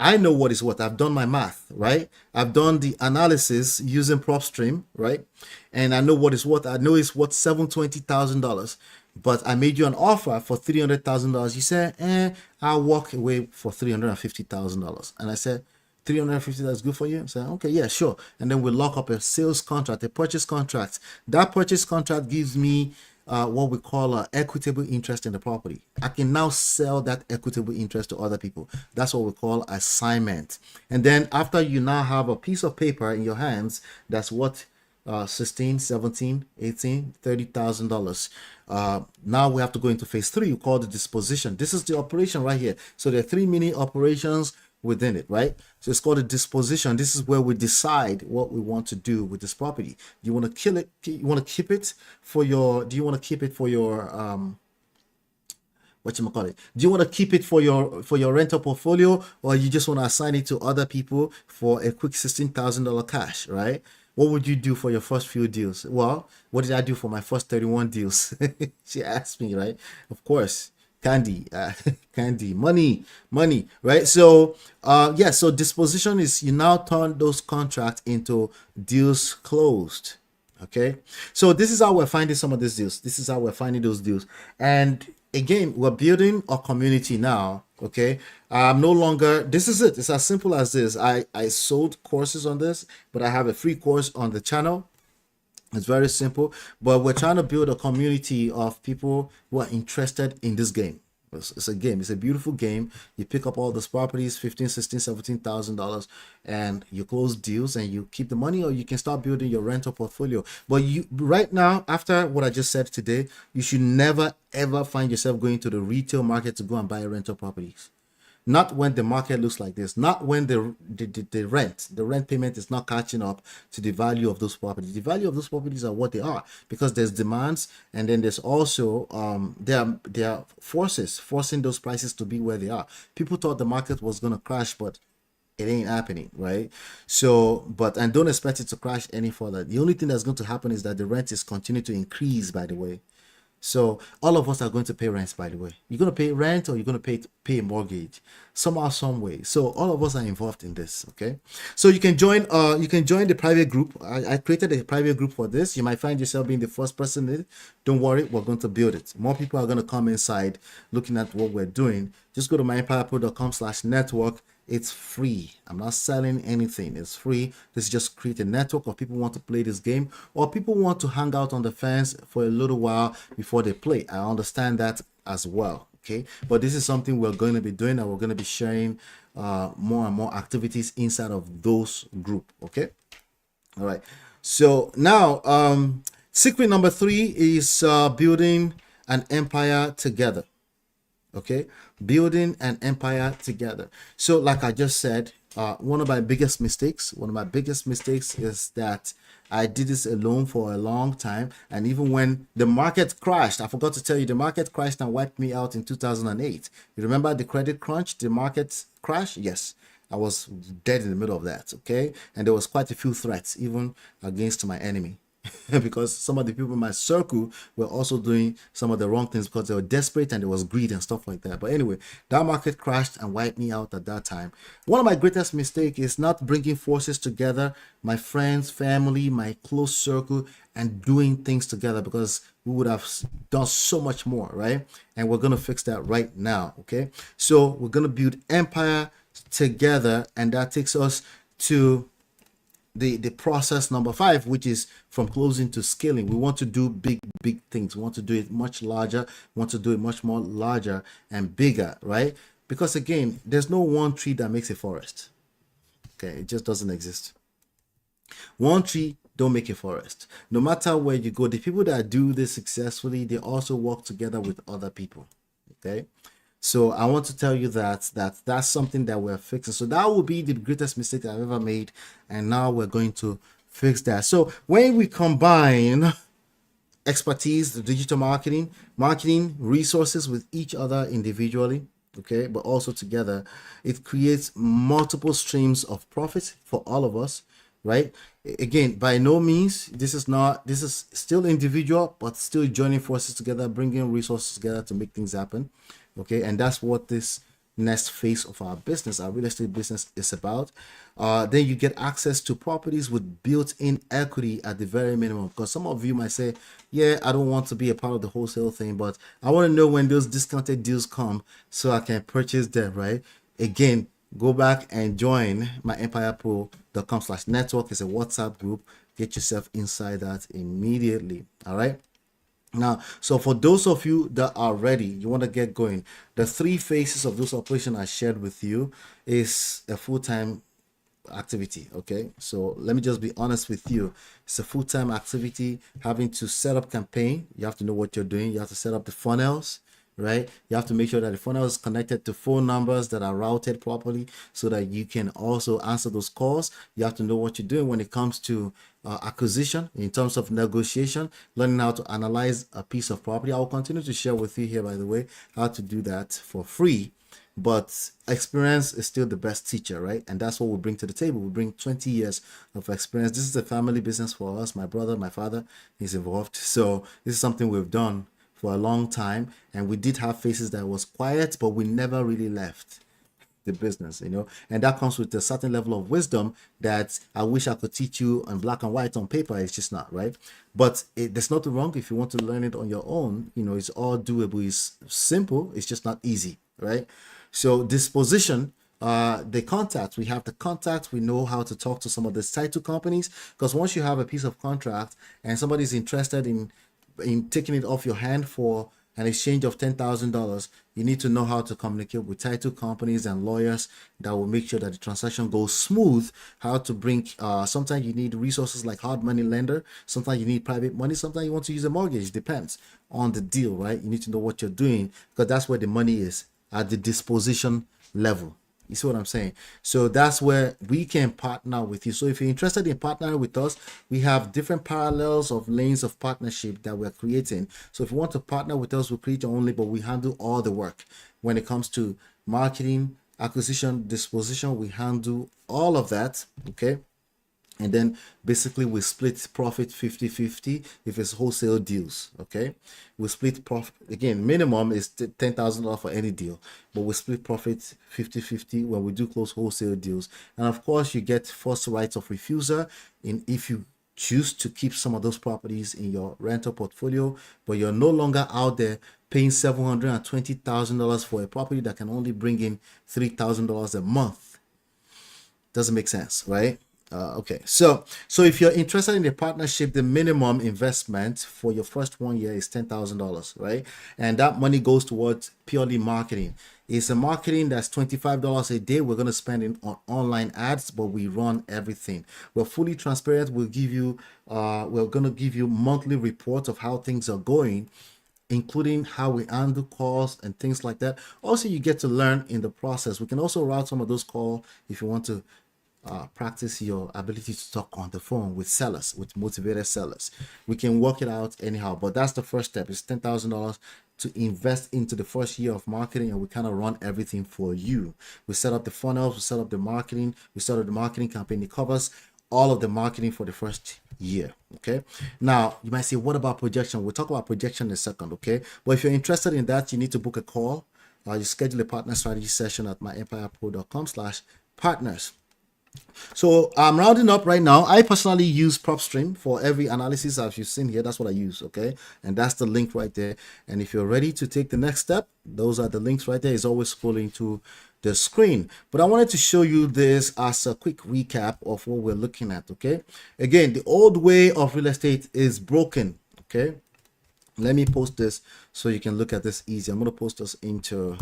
I know what is what. I've done my math, right? I've done the analysis using PropStream, right? And I know what is what. I know it's worth $720,000. But I made you an offer for $300,000. You said, I'll walk away for $350,000. And I said, 350, that's good for you? I said, okay, yeah, sure. And then we lock up a sales contract, a purchase contract. That purchase contract gives me what we call equitable interest in the property. I can now sell that equitable interest to other people. That's what we call assignment. And then after you now have a piece of paper in your hands, that's what 16, 17, 18, $30,000. Now we have to go into phase three. We call the disposition. This is the operation right here. So there are three mini operations within it, right? So it's called a disposition. This is where we decide what we want to do with this property. Do you want to kill it? You want to keep it for your, do you want to keep it for your what you call it? Do you want to keep it for your rental portfolio, or you just want to assign it to other people for a quick $16,000 cash, right? What would you do for your first few deals? Well, what did I do for my first 31 deals? She asked me, right? Of course, candy, candy, money, right? So yeah, so disposition is you now turn those contracts into deals closed. Okay, so this is how we're finding some of these deals. This is how we're finding those deals. And again, we're building a community now. Okay, I'm no longer, this is it, it's as simple as this. I sold courses on this, but I have a free course on the channel. It's very simple, but we're trying to build a community of people who are interested in this game. It's a game. It's a beautiful game. You pick up all those properties, 15, 16, 17,000 dollars, and you close deals and you keep the money, or you can start building your rental portfolio. But you right now, after what I just said today, you should never ever find yourself going to the retail market to go and buy rental properties. Not when the market looks like this. Not when the rent payment is not catching up to the value of those properties. The value of those properties are what they are, because there's demands, and then there's also there are forces forcing those prices to be where they are. People thought the market was going to crash, but it ain't happening, right? So, but and don't expect it to crash any further. The only thing that's going to happen is that the rent is continuing to increase, by the way. So all of us are going to pay rent, by the way. You're going to pay rent, or you're going to pay a mortgage somehow, some way. So all of us are involved in this. Okay. So you can join the private group. I created a private group for this. You might find yourself being the first person in it. Don't worry, we're going to build it. More people are going to come inside looking at what we're doing. Just go to myEmpirePRO.com/network. It's free. I'm not selling anything. It's free. This is just create a network of people who want to play this game, or people want to hang out on the fence for a little while before they play. I understand that as well. Okay, but this is something we're going to be doing, and we're going to be sharing more and more activities inside of those group. Okay, all right. So now secret number 3 is building an empire together. Okay, building an empire together. So like I just said, one of my biggest mistakes is that I did this alone for a long time. And even when the market crashed, I forgot to tell you, the market crashed and wiped me out in 2008. You remember the credit crunch, the market crash? Yes, I was dead in the middle of that. Okay, and there was quite a few threats even against my enemy. Because some of the people in my circle were also doing some of the wrong things because they were desperate, and there was greed and stuff like that. But anyway, that market crashed and wiped me out at that time. One of my greatest mistakes is not bringing forces together, my friends, family, my close circle, and doing things together, because we would have done so much more, right? And we're going to fix that right now. Okay, so we're going to build empire together, and that takes us to the process number 5, which is from closing to scaling. We want to do big things. We want to do it much larger. We want to do it much more larger and bigger, right? Because again, there's no one tree that makes a forest. Okay, it just doesn't exist. One tree don't make a forest. No matter where you go, the people that do this successfully, they also work together with other people. Okay, so I want to tell you that that's something that we're fixing. So that will be the greatest mistake I've ever made, and now we're going to fix that. So when we combine expertise, the digital marketing resources with each other individually, okay, but also together, it creates multiple streams of profit for all of us, right? Again, by no means, this is still individual, but still joining forces together, bringing resources together to make things happen. Okay, and that's what this next phase of our business, our real estate business, is about. Then you get access to properties with built-in equity at the very minimum, because some of you might say, yeah, I don't want to be a part of the wholesale thing, but I want to know when those discounted deals come so I can purchase them, right? Again, go back and join myEmpirePRO.com/network. It's a WhatsApp group. Get yourself inside that immediately. All right. Now, so for those of you that are ready, you want to get going, the three phases of this operation I shared with you is a full-time activity. Okay, so let me just be honest with you. It's a full-time activity. Having to set up campaign, you have to know what you're doing. You have to set up the funnels, right? You have to make sure that the funnel is connected to phone numbers that are routed properly so that you can also answer those calls. You have to know what you're doing when it comes to acquisition, in terms of negotiation, learning how to analyze a piece of property. I will continue to share with you here, by the way, how to do that for free. But experience is still the best teacher, right? And that's what we bring to the table. We bring 20 years of experience. This is a family business for us. My brother, my father is involved. So this is something we've done for a long time. And we did have phases that was quiet, but we never really left the business, and that comes with a certain level of wisdom that I wish I could teach you in black and white on paper. It's just not, right? But there's nothing wrong if you want to learn it on your own. It's all doable. It's simple. It's just not easy, right? So disposition, the contact, we have the contact. We know how to talk to some of the title companies, because once you have a piece of contract and somebody's interested in taking it off your hand for an exchange of $10,000, you need to know how to communicate with title companies and lawyers that will make sure that the transaction goes smooth. How to bring, sometimes you need resources like hard money lender, sometimes you need private money, sometimes you want to use a mortgage. Depends on the deal, right? You need to know what you're doing, because that's where the money is, at the disposition level. You see what I'm saying? So that's where we can partner with you. So if you're interested in partnering with us, we have different parallels of lanes of partnership that we're creating. So if you want to partner with us, we'll create your own lane, but we handle all the work. When it comes to marketing, acquisition, disposition, we handle all of that. Okay. And then basically we split profit 50-50 if it's wholesale deals. Okay, we split profit, again, minimum is $10,000 for any deal, but we split profit 50-50 when we do close wholesale deals. And of course you get first rights of refusal in if you choose to keep some of those properties in your rental portfolio, but you're no longer out there paying $720,000 for a property that can only bring in $3,000 a month. Doesn't make sense, right? Okay, so if you're interested in the partnership, the minimum investment for your first 1 year is $10,000, right? And that money goes towards purely marketing. It's a marketing that's $25 a day. We're going to spend it on online ads, but we run everything. We're fully transparent. We're going to give you monthly reports of how things are going, including how we handle calls and things like that. Also, you get to learn in the process. We can also route some of those calls if you want to practice your ability to talk on the phone with sellers, with motivated sellers. We can work it out anyhow, but that's the first step. It's $10,000 to invest into the first year of marketing, and we kind of run everything for you. We set up the funnels, we set up the marketing, we set up the marketing campaign. It covers all of the marketing for the first year. Okay, now you might say, what about projection? We'll talk about projection in a second. Okay, but if you're interested in that, you need to book a call. You schedule a partner strategy session at myEmpirePRO.com/partners. So I'm rounding up right now. I personally use PropStream for every analysis, as you've seen here. That's what I use. Okay, and that's the link right there. And if you're ready to take the next step, those are the links right there. It's always scrolling to the screen. But I wanted to show you this as a quick recap of what we're looking at. Okay, again, the old way of real estate is broken. Okay, let me post this so you can look at this easy. I'm going to post this into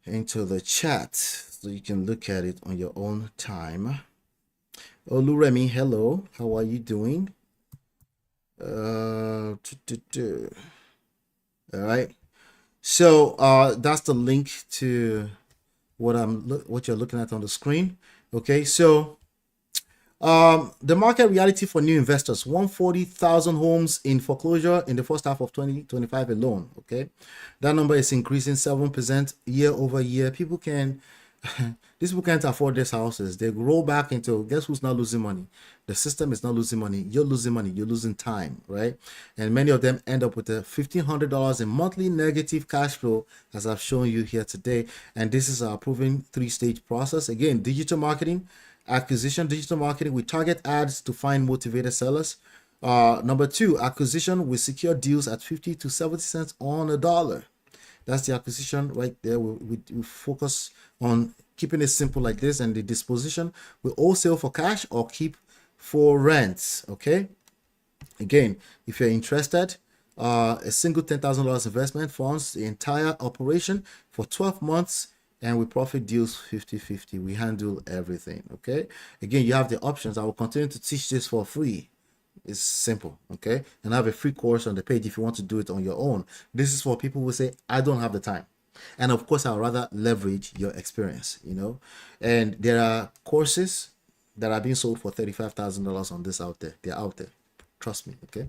the chat so you can look at it on your own time. Oluremi, hello, how are you doing? All right, so that's the link to what you're looking at on the screen. Okay, so the market reality for new investors: 140,000 homes in foreclosure in the first half of 2025 alone. Okay, that number is increasing 7% year over year. These people can't afford these houses. They roll back into, guess who's not losing money? The system is not losing money. You're losing money. You're losing time, right? And many of them end up with a $1,500 in monthly negative cash flow, as I've shown you here today. And this is our proven 3-stage process. Again, digital marketing, acquisition, digital marketing. We target ads to find motivated sellers. Number 2, acquisition. We secure deals at 50 to 70 cents on a dollar. That's the acquisition right there. We focus on keeping it simple like this. And the disposition, we wholesale for cash or keep for rent. Okay, again, if you're interested, a single $10,000 investment funds the entire operation for 12 months, and we profit deals 50-50. We handle everything. Okay, again, you have the options. I will continue to teach this for free. It's simple. Okay, and I have a free course on the page if you want to do it on your own. This is for people who say, I don't have the time. And of course, I'll rather leverage your experience, and there are courses that are being sold for $35,000 on this out there. They're out there. Trust me. Okay.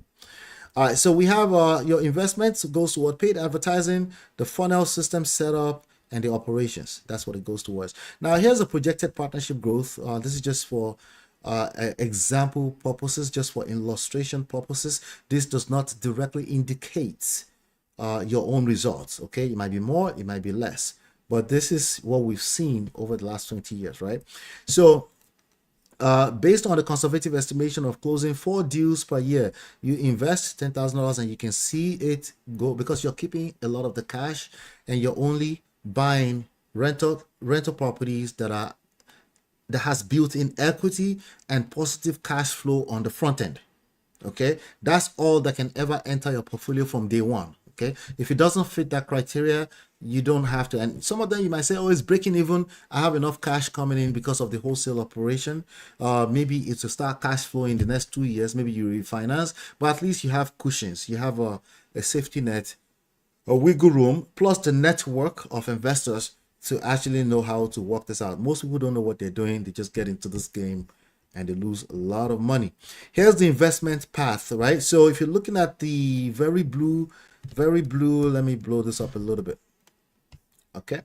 All right, so we have your investments goes toward paid advertising, the funnel system setup, and the operations. That's what it goes towards. Now, here's a projected partnership growth. This is just for example purposes, just for illustration purposes. This does not directly indicate your own results. Okay, it might be more, it might be less, but this is what we've seen over the last 20 years, right? So based on the conservative estimation of closing 4 deals per year, you invest $10,000 and you can see it go, because you're keeping a lot of the cash and you're only buying rental properties that has built-in equity and positive cash flow on the front end. Okay, that's all that can ever enter your portfolio from day one. Okay, if it doesn't fit that criteria, you don't have to. And some of them you might say, oh, it's breaking even. I have enough cash coming in because of the wholesale operation. Maybe it's to start cash flow in the next 2 years. Maybe you refinance, but at least you have cushions. You have a safety net, a wiggle room, plus the network of investors to actually know how to work this out. Most people don't know what they're doing. They just get into this game and they lose a lot of money. Here's the investment path, right? So if you're looking at the very blue, let me blow this up a little bit. Okay.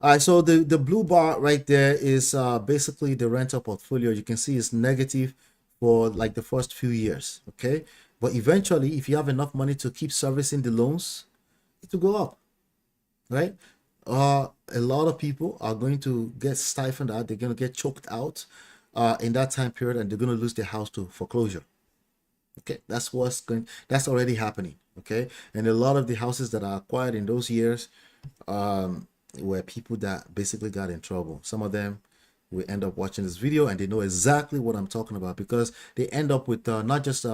All right, so the blue bar right there is basically the rental portfolio. You can see it's negative for like the first few years. Okay, but eventually, if you have enough money to keep servicing the loans, it will go up, right? A lot of people are going to get stifled out. They're going to get choked out in that time period, and they're going to lose their house to foreclosure. Okay, that's already happening. Okay, and a lot of the houses that are acquired in those years were people that basically got in trouble. Some of them will end up watching this video and they know exactly what I'm talking about, because they end up with not just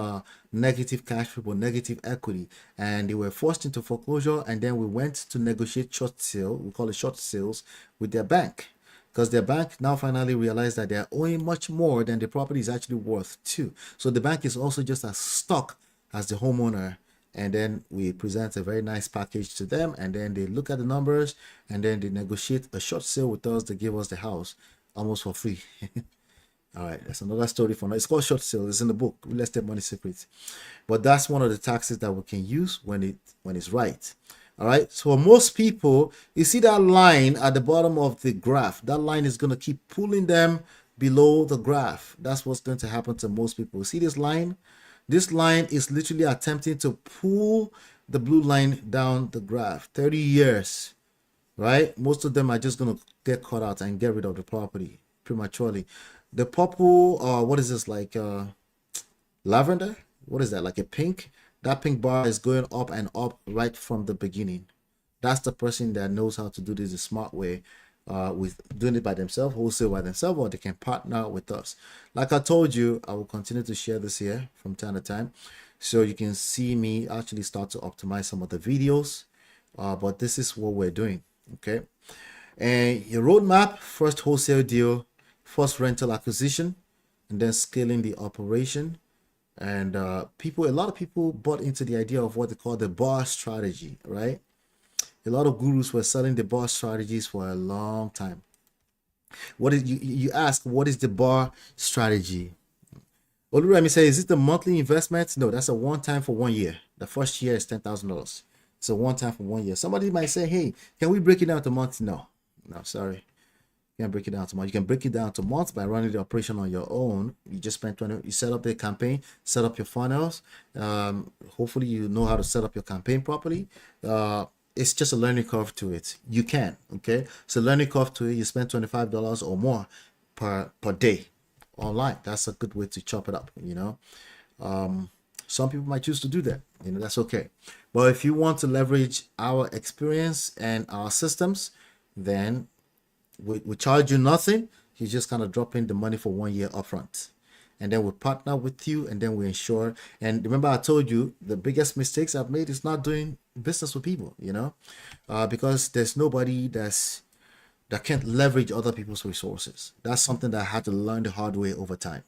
negative cash flow but negative equity, and they were forced into foreclosure, and then we went to negotiate short sale, we call it short sales, with their bank, because their bank now finally realized that they're owing much more than the property is actually worth too. So the bank is also just as stuck as the homeowner, and then we present a very nice package to them, and then they look at the numbers, and then they negotiate a short sale with us. They give us the house almost for free. All right, that's another story for now. It's called short sale. It's in the book, Real Estate Money Secrets. But that's one of the taxes that we can use when it's right. All right, so most people, you see that line at the bottom of the graph, that line is going to keep pulling them below the graph. That's what's going to happen to most people. See this line? This line is literally attempting to pull the blue line down the graph. 30 years, right? Most of them are just going to get caught out and get rid of the property prematurely. The purple, what is this, like lavender? What is that, like a pink? That pink bar is going up and up right from the beginning. That's the person that knows how to do this the smart way, with doing it by themselves, wholesale by themselves, or they can partner with us. Like I told you, I will continue to share this here from time to time, so you can see me actually start to optimize some of the videos. But this is what we're doing. Okay, and your roadmap: first wholesale deal, first rental acquisition, and then scaling the operation. And a lot of people bought into the idea of what they call the bar strategy, right? A lot of gurus were selling the bar strategies for a long time. What is you ask, what is the bar strategy? Oluremi say, is it the monthly investment? No, that's a one time for 1 year. The first year is $10,000. It's a one time for 1 year. Somebody might say, hey, can we break it down to months? No, sorry. You can break it down to months. You can break it down to months by running the operation on your own. You just spend 20. You set up the campaign, set up your funnels. Hopefully, you know how to set up your campaign properly. It's just a learning curve to it. You can, okay? So learning curve to it. You spend $25 or more per day online. That's a good way to chop it up. Some people might choose to do that. That's okay. But if you want to leverage our experience and our systems, then we charge you nothing. You just kind of drop in the money for 1 year upfront, and then we partner with you, and then we ensure. And remember, I told you the biggest mistakes I've made is not doing business with people, because there's nobody that can't leverage other people's resources. That's something that I had to learn the hard way over time.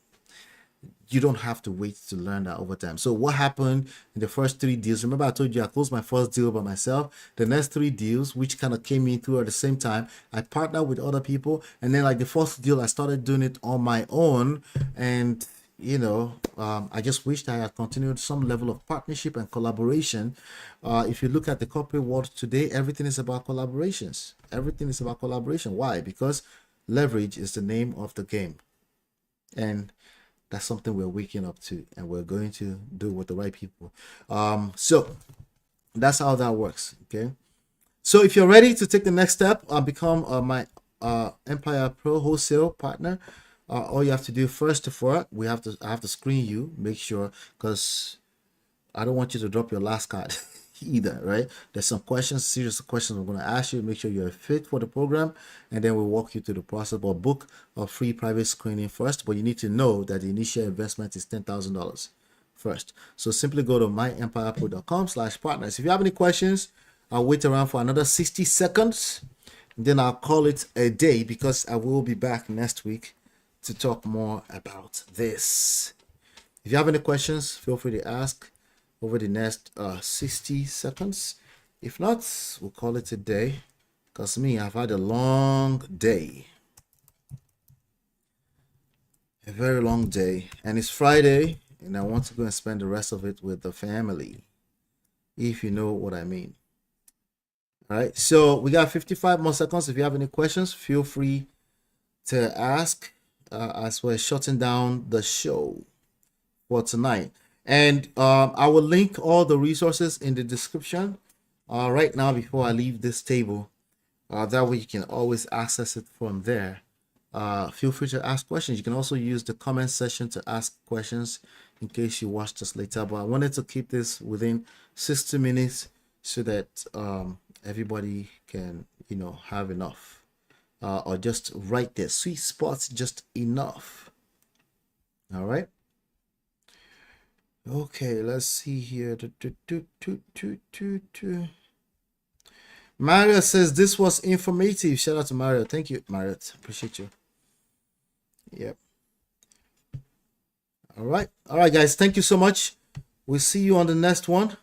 You don't have to wait to learn that over time. So what happened in the first 3 deals? Remember, I told you I closed my first deal by myself. The next 3 deals, which kind of came in through at the same time, I partnered with other people. And then like the fourth deal, I started doing it on my own. And I just wished I had continued some level of partnership and collaboration. If you look at the corporate world today, everything is about collaborations. Everything is about collaboration. Why? Because leverage is the name of the game. And that's something we're waking up to, and we're going to do with the right people. So that's how that works. Okay. So if you're ready to take the next step, become my Empire Pro wholesale partner, all you have to do first of all, I have to screen you, make sure, because I don't want you to drop your last card either, right? There's some questions, serious questions I'm going to ask you, make sure you're fit for the program, and then we'll walk you through the process. But book a free private screening first, but you need to know that the initial investment is $10,000 first. So simply go to myempirepro.com/partners. If you have any questions, I'll wait around for another 60 seconds, and then I'll call it a day, because I will be back next week to talk more about this. If you have any questions, feel free to ask over the next 60 seconds. If not, we'll call it a day, because I've had a long day. A very long day. And it's Friday, and I want to go and spend the rest of it with the family, if you know what I mean. All right, so we got 55 more seconds. If you have any questions, feel free to ask as we're shutting down the show for tonight. And I will link all the resources in the description right now before I leave this table. That way you can always access it from there. Feel free to ask questions. You can also use the comment section to ask questions in case you watch this later. But I wanted to keep this within 60 minutes so that everybody can, have enough. Or just right there, sweet spots, just enough. All right. Okay, let's see here. Mario says this was informative. Shout out to Mario. Thank you, Mario. Appreciate you. Yep. All right, guys. Thank you so much. We'll see you on the next one.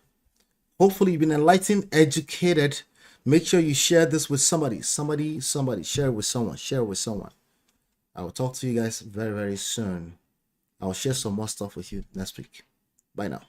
Hopefully, you've been enlightened, educated. Make sure you share this with somebody. Share it with someone. I will talk to you guys very, very soon. I'll share some more stuff with you next week. Bye now.